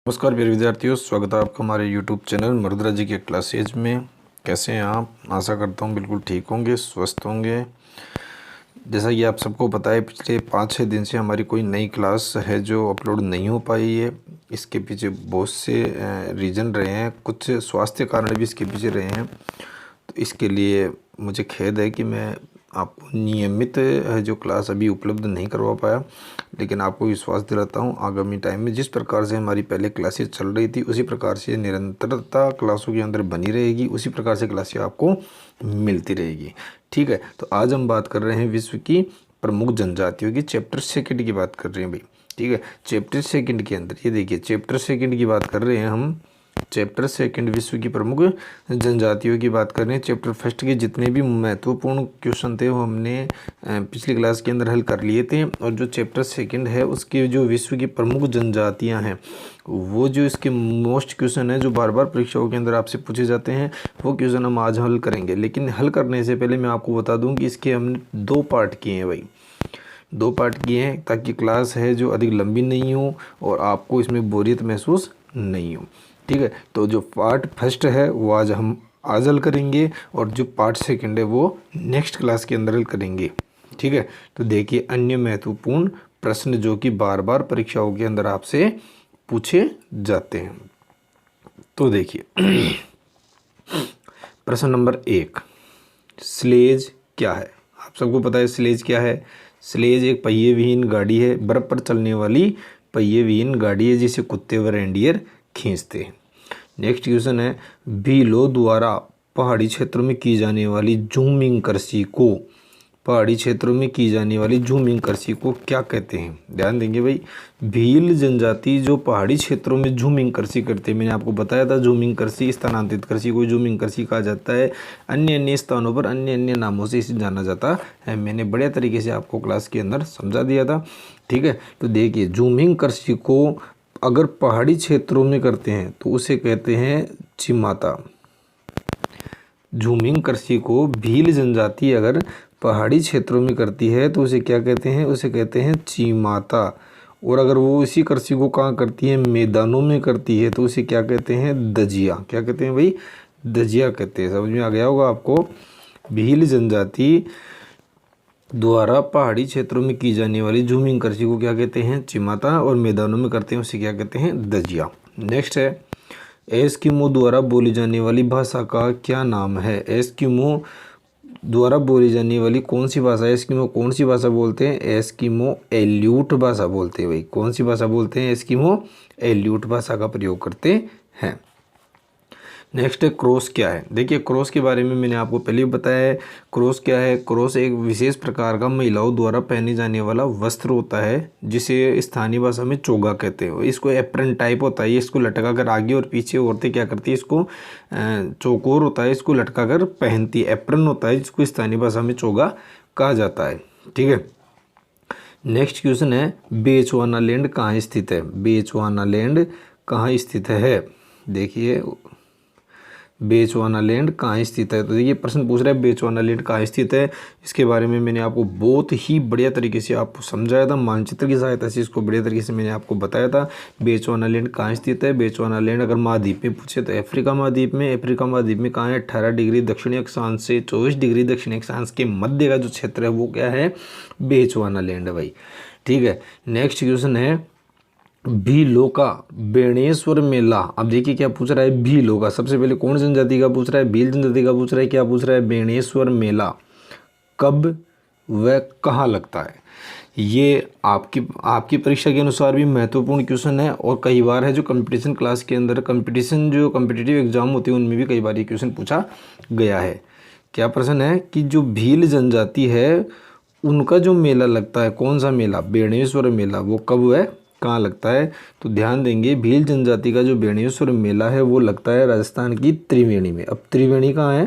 नमस्कार प्रिय विद्यार्थियों, स्वागत है आपका हमारे YouTube चैनल मरुद्रा जी के क्लासेज में। कैसे हैं आप? आशा करता हूँ बिल्कुल ठीक होंगे, स्वस्थ होंगे। जैसा कि आप सबको पता है, पिछले 5-6 दिन से हमारी कोई नई क्लास है जो अपलोड नहीं हो पाई है। इसके पीछे बहुत से रीज़न रहे हैं, कुछ स्वास्थ्य कारण भी इसके पीछे रहे हैं। तो इसके लिए मुझे खेद है कि मैं आपको नियमित जो क्लास अभी उपलब्ध नहीं करवा पाया, लेकिन आपको विश्वास दिलाता हूँ आगामी टाइम में जिस प्रकार से हमारी पहले क्लासेस चल रही थी उसी प्रकार से निरंतरता क्लासों के अंदर बनी रहेगी, उसी प्रकार से क्लासें आपको मिलती रहेगी। ठीक है, तो आज हम बात कर रहे हैं विश्व की प्रमुख जनजातियों की, चैप्टर 2 की बात कर रहे हैं भाई। ठीक है, चैप्टर 2 के अंदर ये देखिए, चैप्टर 2 की बात कर रहे हैं हम। चैप्टर 2 विश्व की प्रमुख जनजातियों की बात कर रहे हैं। चैप्टर 1 के जितने भी महत्वपूर्ण क्वेश्चन थे वो हमने पिछली क्लास के अंदर हल कर लिए थे, और जो चैप्टर 2 है उसके जो विश्व की प्रमुख जनजातियां हैं, वो जो इसके मोस्ट क्वेश्चन है जो बार बार परीक्षाओं के अंदर आपसे पूछे जाते हैं, वो क्वेश्चन हम आज हल करेंगे। लेकिन हल करने से पहले मैं आपको बता दूँ कि इसके हमने 2 पार्ट किए हैं भाई, 2 पार्ट किए हैं, ताकि क्लास है जो अधिक लंबी नहीं हो और आपको इसमें बोरियत महसूस नहीं हो। ठीक है, तो जो पार्ट 1 है वो आज हल करेंगे, और जो पार्ट 2 है वो नेक्स्ट क्लास के अंदर हल करेंगे। ठीक है, तो देखिए अन्य महत्वपूर्ण प्रश्न जो कि बार बार परीक्षाओं के अंदर आपसे पूछे जाते हैं। तो देखिए प्रश्न नंबर 1, स्लेज क्या है? आप सबको पता है स्लेज क्या है। स्लेज एक पहिए विहीन गाड़ी है, बर्फ पर चलने वाली पहिए विहीन गाड़ी है जिसे कुत्ते व रेंडियर खींचते हैं। नेक्स्ट क्वेश्चन है, भीलों द्वारा पहाड़ी क्षेत्रों में की जाने वाली जूमिंग कृषि को, पहाड़ी क्षेत्रों में की जाने वाली जूमिंग कृषि को क्या कहते हैं? ध्यान देंगे भाई, भील जनजाति जो पहाड़ी क्षेत्रों में जूमिंग कृषि करते हैं, मैंने आपको बताया था जूमिंग कृषि, स्थानांतरित कृषि को जूमिंग कृषि कहा जाता है। अन्य अन्य स्थानों पर अन्य अन्य नामों से इसे जाना जाता है। मैंने बढ़िया तरीके से आपको क्लास के अंदर समझा दिया था। ठीक है, तो देखिए जूमिंग कृषि को अगर पहाड़ी क्षेत्रों में करते हैं तो उसे कहते हैं चिमाता। जूमिंग कृषि को भील जनजाति अगर पहाड़ी क्षेत्रों में करती है तो उसे क्या कहते हैं? उसे कहते हैं चिमाता। और अगर वो इसी कृषि को कहाँ करती है? मैदानों में करती है, तो उसे क्या कहते हैं? दजिया। क्या कहते हैं भाई? दजिया कहते हैं। समझ में आ गया होगा आपको। भील जनजाति द्वारा पहाड़ी क्षेत्रों में की जाने वाली जूमिंग कृषि को क्या कहते हैं? चिमाता। और मैदानों में करते हैं उसे क्या कहते हैं? दजिया। नेक्स्ट है, एस्किमो द्वारा बोली जाने वाली भाषा का क्या नाम है? एस्किमो द्वारा बोली जाने वाली कौन सी भाषा है? एस्किमो कौन सी भाषा बोलते हैं? एस्किमो एल्यूट भाषा बोलते हैं भाई। कौन सी भाषा बोलते हैं? एस्किमो एल्यूट भाषा का प्रयोग करते हैं। नेक्स्ट है, क्रॉस क्या है? देखिए क्रॉस के बारे में मैंने आपको पहले ही बताया है। क्रॉस क्या है? क्रॉस एक विशेष प्रकार का महिलाओं द्वारा पहने जाने वाला वस्त्र होता है जिसे स्थानीय भाषा में चोगा कहते हैं। इसको एप्रन टाइप होता है, इसको लटका कर आगे और पीछे औरतें क्या करती है, इसको चौकोर होता है, इसको लटका कर पहनती है। एप्रन होता है जिसको स्थानीय भाषा में चोगा कहा जाता है। ठीक है, नेक्स्ट क्वेश्चन है, बेचवानालैंड कहाँ स्थित है? बेचवानालैंड कहाँ स्थित है? देखिए बेचवानालैंड कहाँ स्थित है? तो देखिए प्रश्न पूछ रहा है बेचवानालैंड कहाँ स्थित है। इसके बारे में मैंने आपको बहुत ही बढ़िया तरीके से आपको समझाया था, मानचित्र की सहायता से इसको बढ़िया तरीके से मैंने आपको बताया था। बेचवानालैंड कहाँ स्थित है? बेचवानालैंड अगर महाद्वीप में पूछे तो अफ्रीका महाद्वीप में। अफ्रीका महाद्वीप में कहाँ है? 18 डिग्री दक्षिणी अक्षांश से 24 डिग्री दक्षिणी अक्षांश के मध्य का जो क्षेत्र है वो क्या है? बेचवानालैंड है भाई। ठीक है, नेक्स्ट क्वेश्चन है, भीलों का बेणेश्वर मेला। अब देखिए क्या पूछ रहा है? भीलों का। सबसे पहले कौन जनजाति का पूछ रहा है? भील जनजाति का पूछ रहा है। क्या पूछ रहा है? बेणेश्वर मेला कब व कहाँ लगता है? ये आपकी परीक्षा के अनुसार भी महत्वपूर्ण क्वेश्चन है, और कई बार है जो कंपटीशन क्लास के अंदर जो कॉम्पिटिटिव एग्जाम होते हैं उनमें भी कई बार ये क्वेश्चन पूछा गया है। क्या प्रश्न है कि जो भील जनजाति है उनका जो मेला लगता है, कौन सा मेला? बेणेश्वर मेला, वो कब है कहाँ लगता है? तो ध्यान देंगे, भील जनजाति का जो बेणेश्वर मेला है वो लगता है राजस्थान की त्रिवेणी में। अब त्रिवेणी कहाँ है?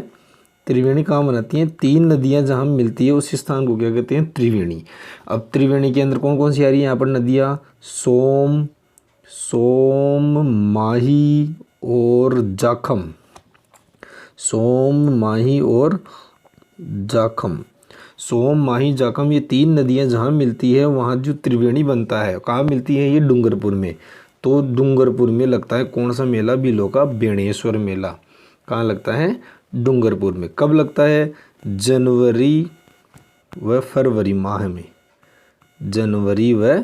त्रिवेणी कहाँ बनाती हैं? 3 नदियाँ जहाँ मिलती है उस स्थान को क्या कहते हैं? त्रिवेणी। अब त्रिवेणी के अंदर कौन कौन सी आ रही है यहाँ पर नदियाँ? सोम, माही और जाखम। सोम, माही और जाखम। सोम, माही, जाखम, ये 3 नदियाँ जहाँ मिलती है वहाँ जो त्रिवेणी बनता है, कहाँ मिलती है? ये डूंगरपुर में। तो डूंगरपुर में लगता है कौन सा मेला? भीलों का बेणेश्वर मेला। कहाँ लगता है? डूंगरपुर में। कब लगता है? जनवरी व फरवरी माह में। जनवरी व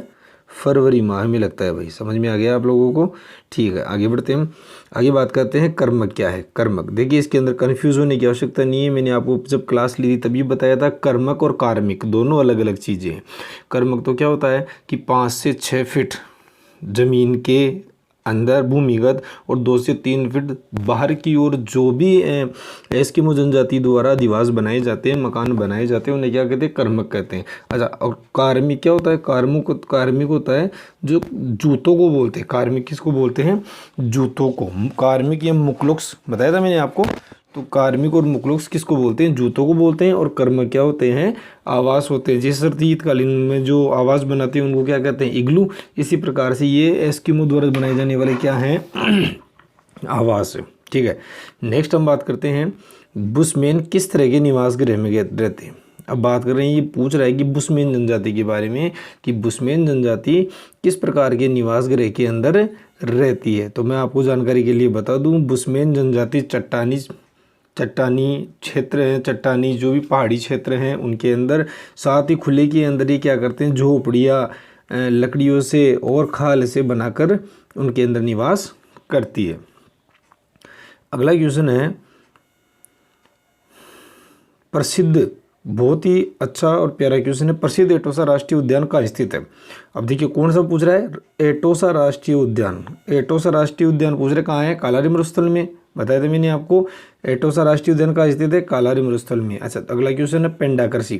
फरवरी माह में लगता है भाई। समझ में आ गया आप लोगों को? ठीक है, आगे बढ़ते हैं। आगे बात करते हैं कर्मक क्या है। कर्मक देखिए, इसके अंदर कन्फ्यूज होने की आवश्यकता नहीं है। मैंने आपको जब क्लास ली थी तभी बताया था, कर्मक और कार्मिक दोनों अलग अलग चीज़ें हैं। कर्मक तो क्या होता है कि 5 से 6 फीट जमीन के अंदर भूमिगत और 2 से 3 फीट बाहर की ओर जो भी एस्किमो जनजाति द्वारा अधिवास बनाए जाते हैं, मकान बनाए जाते हैं, उन्हें क्या कहते हैं? कर्मक कहते हैं। अच्छा, और कार्मिक क्या होता है? कार्मिक होता है जो जूतों को बोलते हैं। कार्मिक किसको बोलते हैं? जूतों को। कार्मिक या मुकलुक्स बताया था मैंने आपको। तो कार्मिक और मुकलुक्स किसको बोलते हैं? जूतों को बोलते हैं। और कर्मक क्या होते हैं? आवास होते हैं। जिस शीतकालीन में जो आवास बनाते हैं उनको क्या कहते हैं? इग्लू। इसी प्रकार से ये एस्किमो द्वारा बनाए जाने वाले क्या हैं? आवास है। ठीक है, नेक्स्ट हम बात करते हैं बुशमैन किस तरह के निवास गृह में रहते हैं। अब बात कर रहे हैं, ये पूछ रहा है कि बुशमैन जनजाति के बारे में, कि बुशमैन जनजाति किस प्रकार के निवास गृह के अंदर रहती है। तो मैं आपको जानकारी के लिए बता दूं, बुशमैन जनजाति चट्टानी क्षेत्र हैं, चट्टानी जो भी पहाड़ी क्षेत्र हैं उनके अंदर, साथ ही खुले के अंदर ही क्या करते हैं? झोपड़ियाँ लकड़ियों से और खाल से बनाकर उनके अंदर निवास करती है। अगला क्वेश्चन है, प्रसिद्ध, बहुत ही अच्छा और प्यारा क्वेश्चन है, प्रसिद्ध एटोसा राष्ट्रीय उद्यान कहाँ स्थित है। अब देखिए कौन सा पूछ रहा है? एटोसा राष्ट्रीय उद्यान। एटोसा राष्ट्रीय उद्यान पूछ रहे कहाँ है? कालारी मरुस्थल में। बताया था मैंने आपको, एटोसा राष्ट्रीय उद्यान कहाँ स्थित है? कालारी मरुस्थल में। अच्छा, अगला क्वेश्चन है पेंडाकृषि।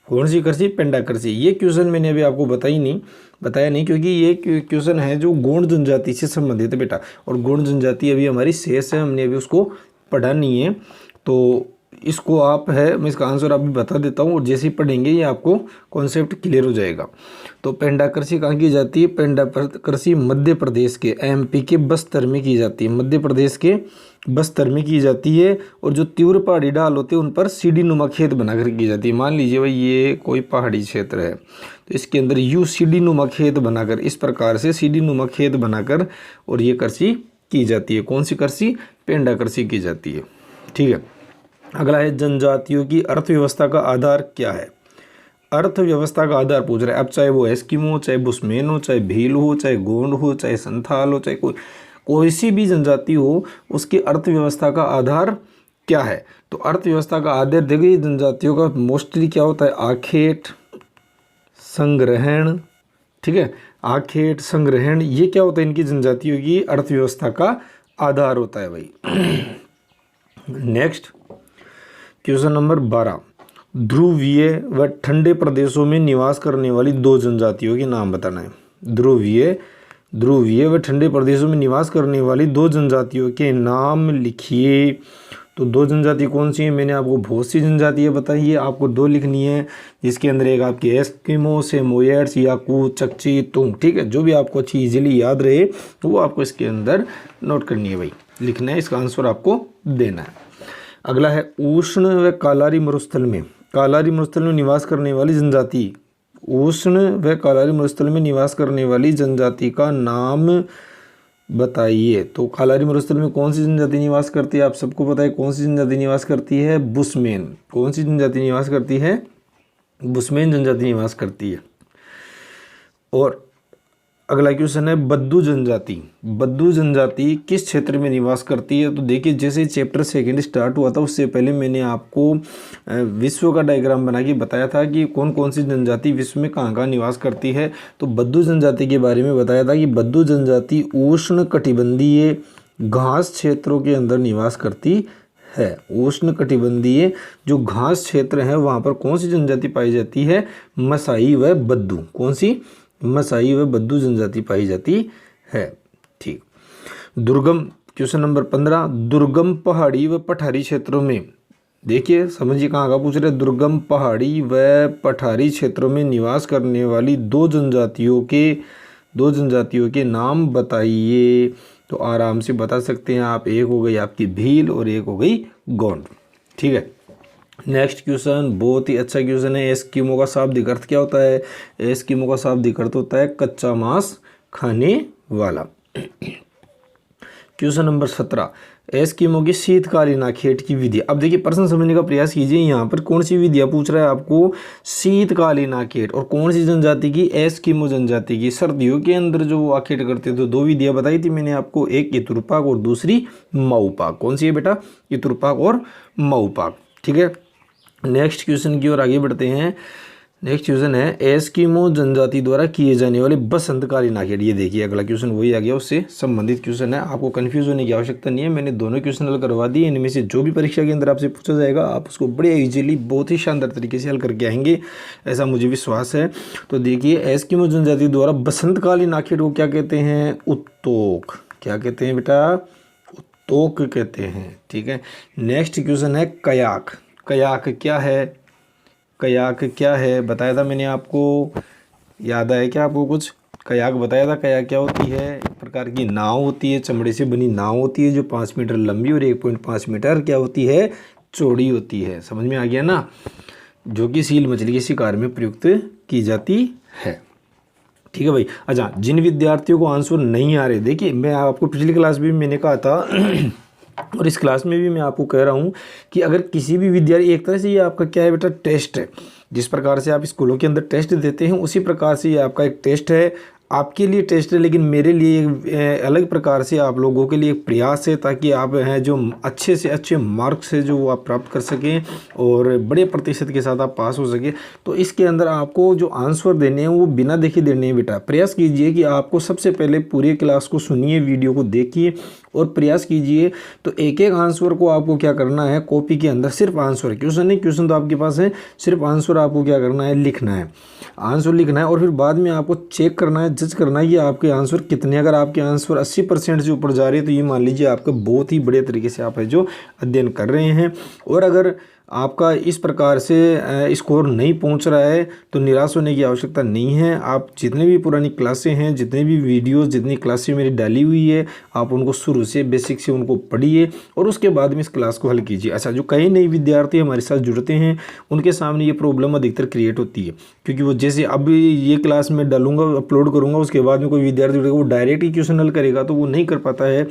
कौन सी कृषि? पेंडाकृषि। ये क्वेश्चन मैंने अभी आपको बताया नहीं, क्योंकि ये क्वेश्चन है जो गोंड जनजाति से संबंधित है बेटा। और गोंड जनजाति अभी हमारी शेष है, हमने अभी उसको पढ़ा नहीं है। तो इसको आप है, मैं इसका आंसर अभी बता देता हूँ, और जैसे ही पढ़ेंगे ये आपको कॉन्सेप्ट क्लियर हो जाएगा। तो पेंडाकृषि कहाँ की जाती है? पेंडाकृषि मध्य प्रदेश के एमपी के बस्तर में की जाती है। मध्य प्रदेश के बस्तर में की जाती है। और जो तीव्र पहाड़ी ढाल होते हैं उन पर सीढ़ी नुमा खेत बनाकर की जाती है। मान लीजिए भाई ये कोई पहाड़ी क्षेत्र है, तो इसके अंदर यूँ सीढ़ी नुमा खेत बनाकर, इस प्रकार से सीढ़ी नुमा खेत बनाकर और ये कृषि की जाती है। कौन सी कृषि? पेंडाकृषि की जाती है। ठीक है, अगला है जनजातियों की अर्थव्यवस्था का आधार क्या है। अर्थव्यवस्था का आधार पूछ रहा है। अब चाहे वो एस्किमो हो, चाहे बुशमैन हो, चाहे भील हो, चाहे गोंड हो, चाहे संथाल हो, चाहे कोई सी भी जनजाति हो, उसकी अर्थव्यवस्था का आधार क्या है। तो अर्थव्यवस्था का आधार देखिए, जनजातियों का मोस्टली क्या होता है? आखेट, संग्रहण। ठीक है, आखेट, संग्रहण, ये क्या होता है? इनकी जनजातियों की अर्थव्यवस्था का आधार होता है भाई। नेक्स्ट क्वेश्चन नंबर 12, ध्रुवीय व ठंडे प्रदेशों में निवास करने वाली 2 जनजातियों के नाम बताना है। ध्रुवीय व ठंडे प्रदेशों में निवास करने वाली 2 जनजातियों के नाम लिखिए। तो 2 जनजाति कौन सी है? मैंने आपको बहुत सी जनजातियाँ बताई है, आपको 2 लिखनी है, जिसके अंदर एक आपकी एस्किमो, सेमोयड्स, याकूत, चकची, तुंग। ठीक है, जो भी आपको अच्छी इजीली याद रहे तो वो आपको इसके अंदर नोट करनी है भाई, लिखना है, इसका आंसर आपको देना है। अगला है उष्ण व कालारी मरुस्थल में निवास करने वाली जनजाति। उष्ण व कालारी मरुस्थल में निवास करने वाली जनजाति का नाम बताइए। तो कालारी मरुस्थल में कौन सी जनजाति निवास करती है? आप सबको पता है कौन सी जनजाति निवास करती है? बुशमैन। कौन सी जनजाति निवास करती है? बुशमैन जनजाति निवास करती है। और अगला क्वेश्चन है बद्दू जनजाति किस क्षेत्र में निवास करती है। तो देखिए, जैसे चैप्टर 2 स्टार्ट हुआ था उससे पहले मैंने आपको विश्व का डायग्राम बना के बताया था कि कौन कौन सी जनजाति विश्व में कहाँ कहाँ निवास करती है। तो बद्दू जनजाति के बारे में बताया था कि बद्दू जनजाति उष्ण कटिबंधीय घास क्षेत्रों के अंदर निवास करती है। उष्ण कटिबंधीय जो घास क्षेत्र है वहाँ पर कौन सी जनजाति पाई जाती है? मसाई व बद्दू। कौन सी? मसाई व बद्दू जनजाति पाई जाती है। ठीक, दुर्गम क्वेश्चन नंबर 15, दुर्गम पहाड़ी व पठारी क्षेत्रों में, देखिए समझिए कहाँ का पूछ रहे हैं। दुर्गम पहाड़ी व पठारी क्षेत्रों में निवास करने वाली 2 जनजातियों के नाम बताइए। तो आराम से बता सकते हैं आप, एक हो गई आपकी भील और एक हो गई गोंड। ठीक है, नेक्स्ट क्वेश्चन बहुत ही अच्छा क्वेश्चन है। एस्किमो का शाब्दिक अर्थ क्या होता है? एस्किमो का शाब्दिक अर्थ होता है कच्चा मांस खाने वाला। क्वेश्चन नंबर 17, एस्किमो की शीतकालीन आखेट की विधि। अब देखिए प्रश्न समझने का प्रयास कीजिए, यहाँ पर कौन सी विधियाँ पूछ रहा है आपको, शीतकालीन आखेट, और कौन सी जनजाति की, एस्किमो जनजाति की। सर्दियों के अंदर जो वो आखेट करते थे, तो दो विधियाँ बताई थी मैंने आपको, एक इतुरपाक और दूसरी माऊपाक। कौन सी है बेटा, इतुरपाक और माऊपाक। ठीक है, नेक्स्ट क्वेश्चन की ओर आगे बढ़ते हैं। नेक्स्ट क्वेश्चन है, एस्किमो जनजाति द्वारा किए जाने वाले बसंतकालीन आखेट। ये देखिए अगला क्वेश्चन वही आ गया, उससे संबंधित क्वेश्चन है। आपको कंफ्यूज होने की आवश्यकता नहीं है, मैंने दोनों क्वेश्चन हल करवा दिए। इनमें से जो भी परीक्षा के अंदर आपसे पूछा जाएगा आप उसको बड़े इजीली, बहुत ही शानदार तरीके से हल करके आएंगे, ऐसा मुझे विश्वास है। तो देखिए, एस्किमो जनजाति द्वारा बसंतकालीन आखेट को क्या कहते हैं, उत्तोक। क्या कहते हैं बेटा, उत्तोक कहते हैं। ठीक है, नेक्स्ट क्वेश्चन है, कयाक। कयाक क्या है, कयाक क्या है, बताया था मैंने आपको, याद आया क्या आपको कुछ, कयाक बताया था। कयाक क्या होती है, एक प्रकार की नाव होती है, चमड़े से बनी नाव होती है जो 5 मीटर लंबी और 1.5 मीटर क्या होती है, चौड़ी होती है। समझ में आ गया ना, जो कि सील मछली के शिकार में प्रयुक्त की जाती है। ठीक है भाई। अच्छा, जिन विद्यार्थियों को आंसर नहीं आ रहे, देखिए मैं आपको पिछली क्लास में भी मैंने कहा था और इस क्लास में भी मैं आपको कह रहा हूँ कि अगर किसी भी विद्यार्थी, एक तरह से ये आपका क्या है बेटा, टेस्ट है। जिस प्रकार से आप स्कूलों के अंदर टेस्ट देते हैं उसी प्रकार से ये आपका एक टेस्ट है, आपके लिए टेस्ट है, लेकिन मेरे लिए अलग प्रकार से आप लोगों के लिए एक प्रयास है, ताकि आप हैं जो अच्छे से अच्छे मार्क्स है जो आप प्राप्त कर सकें और बड़े प्रतिशत के साथ आप पास हो सके। तो इसके अंदर आपको जो आंसर देने हैं वो बिना देखे देने हैं बेटा। प्रयास कीजिए कि आपको सबसे पहले पूरे क्लास को सुनिए, वीडियो को देखिए और प्रयास कीजिए। तो एक एक आंसर को आपको क्या करना है, कॉपी के अंदर सिर्फ आंसर, क्वेश्चन नहीं, क्वेश्चन तो आपके पास है, सिर्फ आंसर आपको क्या करना है, लिखना है। आंसर लिखना है और फिर बाद में आपको चेक करना है, जज करना है कि आपके आंसर कितने। अगर आपके आंसर 80% से ऊपर जा रहे हैं तो ये मान लीजिए आपका बहुत ही बड़े तरीके से आप है जो अध्ययन कर रहे हैं। और अगर आपका इस प्रकार से स्कोर नहीं पहुंच रहा है तो निराश होने की आवश्यकता नहीं है। आप जितने भी पुरानी क्लासें हैं, जितने भी वीडियोस, जितनी क्लासें मेरी डाली हुई है, आप उनको शुरू से बेसिक से उनको पढ़िए और उसके बाद में इस क्लास को हल कीजिए। अच्छा, जो कई नए विद्यार्थी हमारे साथ जुड़ते हैं उनके सामने ये प्रॉब्लम अधिकतर क्रिएट होती है, क्योंकि वो जैसे अब ये क्लास में डालूंगा, अपलोड करूँगा, उसके बाद में कोई विद्यार्थी जुड़ेगा, वो डायरेक्ट ही क्वेश्चन हल करेगा तो वो नहीं कर पाता है,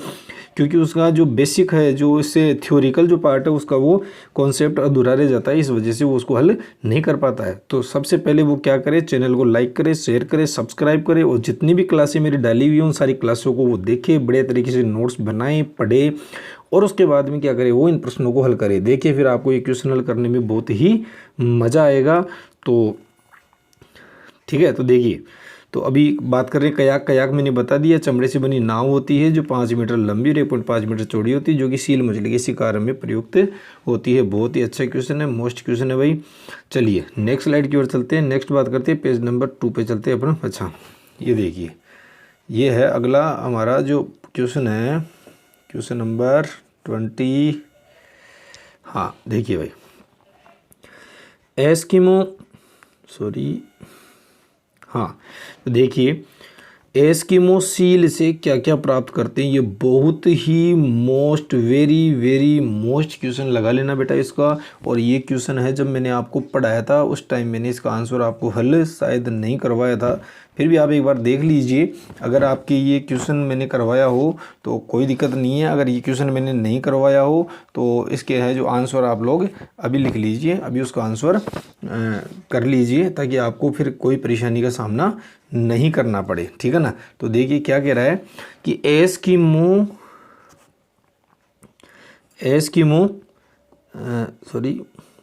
क्योंकि उसका जो बेसिक है, जो इससे थ्योरिकल जो पार्ट है उसका वो कॉन्सेप्ट अधूरा रह जाता है, इस वजह से वो उसको हल नहीं कर पाता है। तो सबसे पहले वो क्या करे, चैनल को लाइक करे, शेयर करे, सब्सक्राइब करे और जितनी भी क्लासें मेरी डाली हुई हैं उन सारी क्लासों को वो देखे, बड़े तरीके से नोट्स बनाए, पढ़े और उसके बाद में क्या करे, वो इन प्रश्नों को हल करे। देखिए फिर आपको ये क्वेश्चन हल करने में बहुत ही मज़ा आएगा। तो ठीक है, तो देखिए, तो अभी बात कर रहे हैं कयाक। कयाक मैंने बता दिया, चमड़े से बनी नाव होती है जो 5 मीटर लंबी और 1.5 मीटर चौड़ी होती है, जो कि सील मछली के शिकार में प्रयुक्त होती है। बहुत ही अच्छा क्वेश्चन है, मोस्ट क्वेश्चन है भाई। चलिए नेक्स्ट स्लाइड की ओर चलते हैं, नेक्स्ट बात करते हैं, पेज नंबर 2 पे चलते हैं अपन। अच्छा, ये देखिए, ये है अगला हमारा जो क्वेश्चन है, क्वेश्चन नंबर 20। हाँ देखिए भाई, एस्किमो, सॉरी, हाँ तो देखिए, एस्किमो सील से क्या क्या प्राप्त करते हैं। ये बहुत ही मोस्ट वेरी मोस्ट क्वेश्चन लगा लेना बेटा इसका। और ये क्वेश्चन है, जब मैंने आपको पढ़ाया था उस टाइम मैंने इसका आंसर आपको हल शायद नहीं करवाया था, फिर भी आप एक बार देख लीजिए। अगर आपके ये क्वेश्चन मैंने करवाया हो तो कोई दिक्कत नहीं है, अगर ये क्वेश्चन मैंने नहीं करवाया हो तो इसके है जो आंसर आप लोग अभी लिख लीजिए, अभी उसका आंसर कर लीजिए, ताकि आपको फिर कोई परेशानी का सामना नहीं करना पड़े। ठीक है ना। तो देखिए क्या कह रहा है कि एस्किमो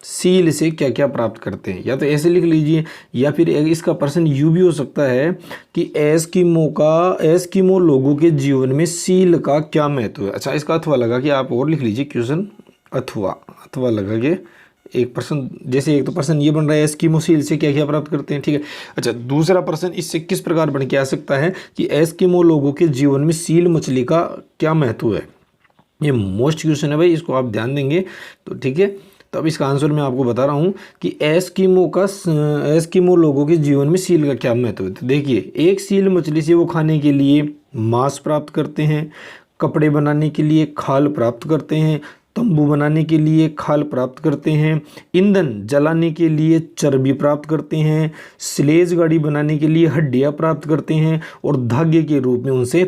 सील से क्या क्या प्राप्त करते हैं, या तो ऐसे लिख लीजिए, या फिर इसका प्रश्न यूं भी हो सकता है कि एस्किमो लोगों के जीवन में सील का क्या महत्व है। अच्छा, इसका अथवा लगा कि आप और लिख लीजिए क्वेश्चन, अथवा लगा के एक प्रश्न, जैसे एक तो प्रश्न ये बन रहा है एस्किमो सील से क्या क्या प्राप्त करते हैं। ठीक है। अच्छा, दूसरा प्रश्न इससे किस प्रकार बन के आ सकता है कि एस्किमो लोगों के जीवन में सील मछली का क्या महत्व है। ये मोस्ट क्वेश्चन है भाई, इसको आप ध्यान देंगे तो ठीक है। तो अब इसका आंसर मैं आपको बता रहा हूँ कि एस्किमो लोगों के जीवन में सील का क्या महत्व है। तो देखिए, एक सील मछली से वो खाने के लिए मांस प्राप्त करते हैं, कपड़े बनाने के लिए खाल प्राप्त करते हैं, तंबू बनाने के लिए खाल प्राप्त करते हैं, ईंधन जलाने के लिए चर्बी प्राप्त करते हैं, स्लेज गाड़ी बनाने के लिए हड्डियां प्राप्त करते हैं और धागे के रूप में उनसे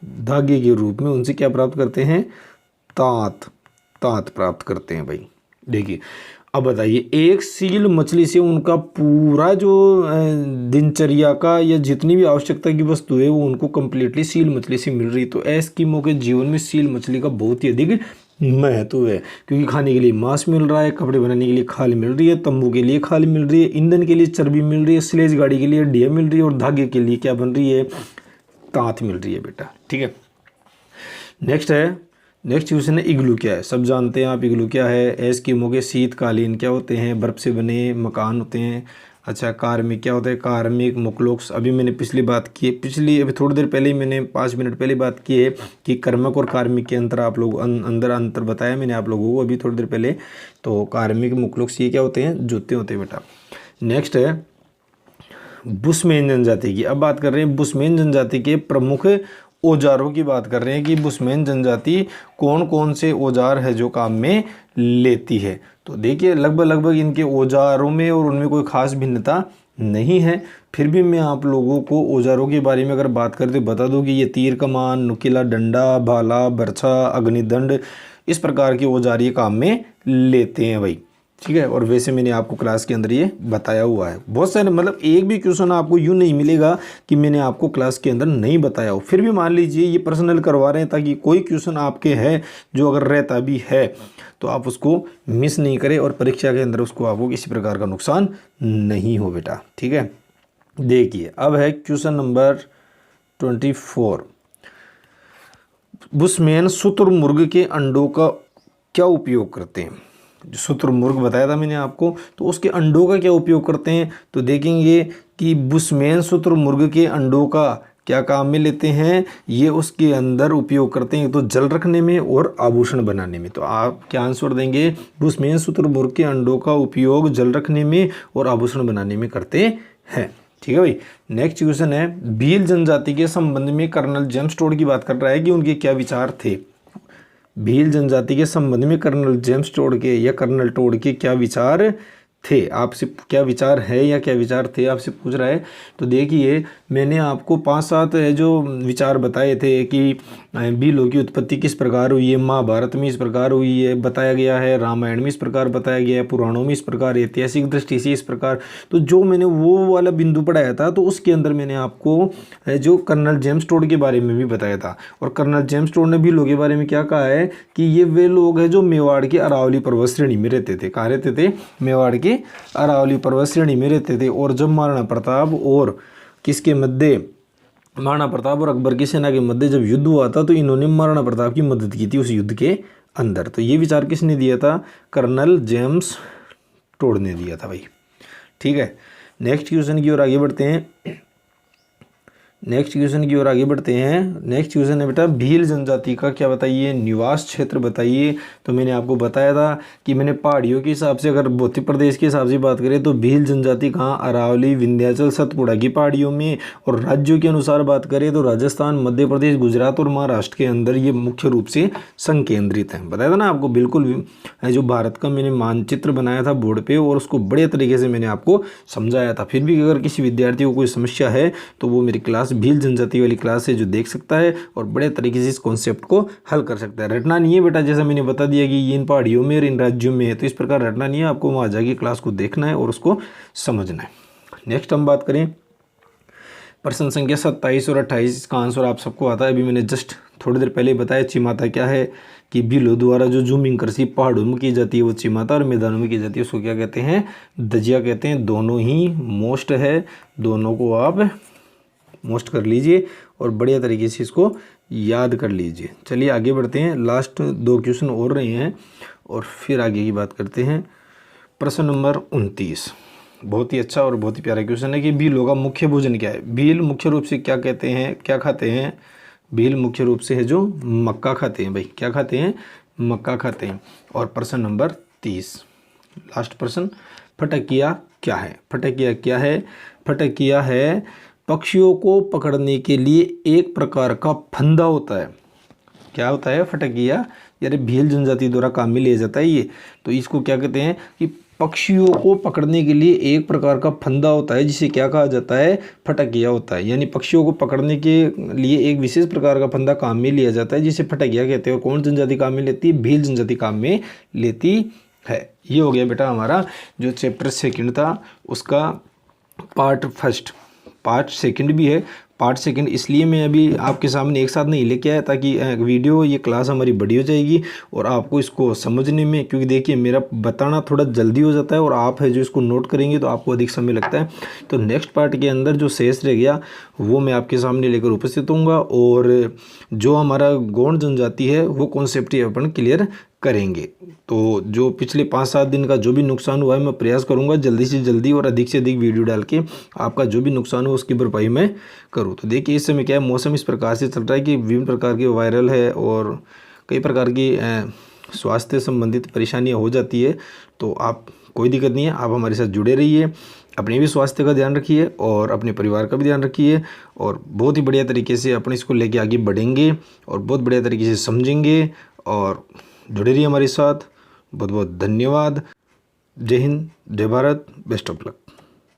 धागे के रूप में उनसे क्या प्राप्त करते हैं, तात प्राप्त करते हैं भाई। देखिए अब बताइए, एक सील मछली से उनका पूरा जो दिनचर्या का या जितनी भी आवश्यकता की वस्तु है वो उनको कंप्लीटली सील मछली से मिल रही। तो एस्किमो के जीवन में सील मछली का बहुत ही अधिक महत्व है, क्योंकि खाने के लिए मांस मिल रहा है, कपड़े बनाने के लिए खाल मिल रही है, तंबू के लिए खाल मिल रही है, ईंधन के लिए चर्बी मिल रही है, स्लेज गाड़ी के लिए हड्डियां मिल रही है और धागे के लिए क्या बन रही है, तात मिल रही है बेटा। ठीक है, नेक्स्ट क्वेश्चन है इग्लू क्या है। सब जानते हैं आप इग्लू क्या है। एस्किमो के शीतकालीन क्या होते हैं, बर्फ से बने मकान होते हैं। अच्छा, कार्मिक क्या होता है, कार्मिक मुक्लोक्स। अभी मैंने अभी थोड़ी देर पहले ही मैंने 5 मिनट पहले बात की है कि कर्मक और कार्मिक के अंतर आप लोग अंतर बताया मैंने आप लोगों को अभी थोड़ी देर पहले। तो कार्मिक मुक्लोक्स ये क्या होते हैं, जूते होते हैं बेटा। नेक्स्ट है बुशमैन जनजाति की। अब बात कर रहे हैं बुशमैन जनजाति के प्रमुख औजारों की बात कर रहे हैं कि बुशमैन जनजाति कौन कौन से औजार है जो काम में लेती है। तो देखिए लगभग इनके औजारों में और उनमें कोई खास भिन्नता नहीं है, फिर भी मैं आप लोगों को औजारों के बारे में अगर बात करें तो बता दूं कि ये तीर कमान, नुकीला डंडा, भाला, बर्छा, अग्निदंड, इस प्रकार के औजार ये काम में लेते हैं भाई। ठीक है, और वैसे मैंने आपको क्लास के अंदर ये बताया हुआ है। बहुत सारे मतलब एक भी क्वेश्चन आपको यूँ नहीं मिलेगा कि मैंने आपको क्लास के अंदर नहीं बताया हो। फिर भी मान लीजिए ये पर्सनल करवा रहे हैं ताकि कोई क्वेश्चन आपके है जो अगर रहता भी है तो आप उसको मिस नहीं करें और परीक्षा के अंदर उसको आपको किसी प्रकार का नुकसान नहीं हो बेटा। ठीक है, देखिए अब है क्वेश्चन नंबर 24। बुशमैन शुतुरमुर्ग के अंडों का क्या उपयोग करते हैं। जो शुतुरमुर्ग बताया था मैंने आपको, तो उसके अंडों का क्या उपयोग करते हैं। तो देखेंगे कि बुशमैन शुतुरमुर्ग के अंडों का क्या काम में लेते हैं, ये उसके अंदर उपयोग करते हैं तो जल रखने में और आभूषण बनाने में। तो आप क्या आंसर देंगे, बुशमैन शुतुरमुर्ग के अंडों का उपयोग जल रखने में और आभूषण बनाने में करते हैं। ठीक है भाई। नेक्स्ट क्वेश्चन है भील जनजाति के संबंध में कर्नल जेम्स टोड की बात कर रहा है कि उनके क्या विचार थे। भील जनजाति के संबंध में कर्नल जेम्स टोड के या कर्नल टोड के क्या विचार थे, आपसे क्या विचार है या क्या विचार थे आपसे पूछ रहा है। तो देखिए मैंने आपको 5-7 जो विचार बताए थे कि भीलों की उत्पत्ति किस प्रकार हुई है, महाभारत में इस प्रकार हुई है बताया गया है, रामायण में इस प्रकार बताया गया है, पुराणों में इस प्रकार, ऐतिहासिक दृष्टि से इस प्रकार। तो जो मैंने वो वाला बिंदु पढ़ाया था तो उसके अंदर मैंने आपको जो कर्नल जेम्स टोड के बारे में भी बताया था। और कर्नल जेम्स टोड ने भीलों के बारे में क्या कहा है कि ये वे लोग हैं जो मेवाड़ के अरावली पर्वत श्रेणी में रहते थे। कहाँ रहते थे, मेवाड़ के अरावली पर्वत श्रेणी में रहते थे। और जब महाराणा प्रताप और किसके मध्य, महाराणा प्रताप और अकबर की सेना के मध्य जब युद्ध हुआ था तो इन्होंने महाराणा प्रताप की मदद की थी उस युद्ध के अंदर। तो ये विचार किसने दिया था, कर्नल जेम्स टोड ने दिया था भाई। ठीक है, नेक्स्ट क्वेश्चन की ओर आगे बढ़ते हैं। नेक्स्ट क्वेश्चन है बेटा भील जनजाति का क्या बताइए, निवास क्षेत्र बताइए। तो मैंने आपको बताया था कि मैंने पहाड़ियों के हिसाब से अगर भौतिक प्रदेश के हिसाब से बात करें तो भील जनजाति कहाँ, अरावली, विंध्याचल, सतपुड़ा की पहाड़ियों में। और राज्यों के अनुसार बात करें तो राजस्थान, मध्य प्रदेश, गुजरात और महाराष्ट्र के अंदर ये मुख्य रूप से संकेंद्रित हैं। बताया था ना आपको, बिल्कुल जो भारत का मैंने मानचित्र बनाया था बोर्ड पे और उसको बड़े तरीके से मैंने आपको समझाया था। फिर भी अगर किसी विद्यार्थी को कोई समस्या है तो वो मेरी क्लास भील जनजाति वाली क्लास है जो देख सकता है और बड़े तरीके से इस कॉन्सेप्ट को हल कर सकता है। रटना नहीं है बेटा, जैसा मैंने बता दिया कि ये इन पहाड़ियों में और इन राज्यों में है तो इस प्रकार रटना नहीं है, आपको वहाँ जाके क्लास को देखना है और उसको समझना है। नेक्स्ट हम बात करें प्रश्न संख्या 27 और 28, इसका आंसर आप सबको आता है। अभी मैंने जस्ट थोड़ी देर पहले बताया चिमाता क्या है, कि भीलों द्वारा जो जूमिंग कृषि पहाड़ों में की जाती है वो चिमाता और मैदानों में की जाती है उसको क्या कहते हैं, दजिया कहते हैं। दोनों ही मोस्ट है, दोनों को आप मोस्ट कर लीजिए और बढ़िया तरीके से इसको याद कर लीजिए। चलिए आगे बढ़ते हैं, लास्ट 2 क्वेश्चन और रहे हैं और फिर आगे की बात करते हैं। प्रश्न नंबर 29 बहुत ही अच्छा और बहुत ही प्यारा क्वेश्चन है कि भीलों का मुख्य भोजन क्या है। भील मुख्य रूप से क्या कहते हैं, क्या खाते हैं। भील मुख्य रूप से है जो मक्का खाते हैं भाई, क्या खाते हैं, मक्का खाते हैं। और प्रश्न नंबर 30 लास्ट प्रश्न, फटकिया क्या है। फटकिया क्या है, फटकिया है पक्षियों को पकड़ने के लिए एक प्रकार का फंदा होता है। क्या होता है फटकिया, यानी भील जनजाति द्वारा काम में लिया जाता है ये। तो इसको क्या कहते हैं कि पक्षियों को पकड़ने के लिए एक प्रकार का फंदा होता है जिसे क्या कहा जाता है, फटकिया होता है। यानी पक्षियों को पकड़ने के लिए एक विशेष प्रकार का फंदा काम में लिया जाता है जिसे फटकिया कहते हैं। और कौन जनजाति काम में लेती है, भील जनजाति काम में लेती है। ये हो गया बेटा हमारा जो चैप्टर 2 था उसका पार्ट 1। पार्ट 2 भी है। पार्ट 2 इसलिए मैं अभी आपके सामने एक साथ नहीं लेके आया ताकि वीडियो ये क्लास हमारी बड़ी हो जाएगी और आपको इसको समझने में, क्योंकि देखिए मेरा बताना थोड़ा जल्दी हो जाता है और आप है जो इसको नोट करेंगे तो आपको अधिक समय लगता है। तो नेक्स्ट पार्ट के अंदर जो शेष रह गया वो मैं आपके सामने लेकर उपस्थित होऊंगा और जो हमारा गौड़ जनजाति है वो कॉन्सेप्ट ही अपन क्लियर करेंगे। तो जो पिछले 5-7 दिन का जो भी नुकसान हुआ है मैं प्रयास करूंगा जल्दी से जल्दी और अधिक से अधिक वीडियो डाल के आपका जो भी नुकसान हो उसकी भरपाई मैं करूं। तो देखिए इस समय क्या है, मौसम इस प्रकार से चल रहा है कि विभिन्न प्रकार के वायरल है और कई प्रकार की स्वास्थ्य संबंधित परेशानियां हो जाती है। तो आप कोई दिक्कत नहीं है, आप हमारे साथ जुड़े रहिए, अपने भी स्वास्थ्य का ध्यान रखिए और अपने परिवार का भी ध्यान रखिए और बहुत ही बढ़िया तरीके से अपने इसको लेके आगे बढ़ेंगे और बहुत बढ़िया तरीके से समझेंगे। और जुड़े रहिए हमारे साथ। बहुत बहुत धन्यवाद। जय हिंद, जय भारत, बेस्ट ऑफ लक।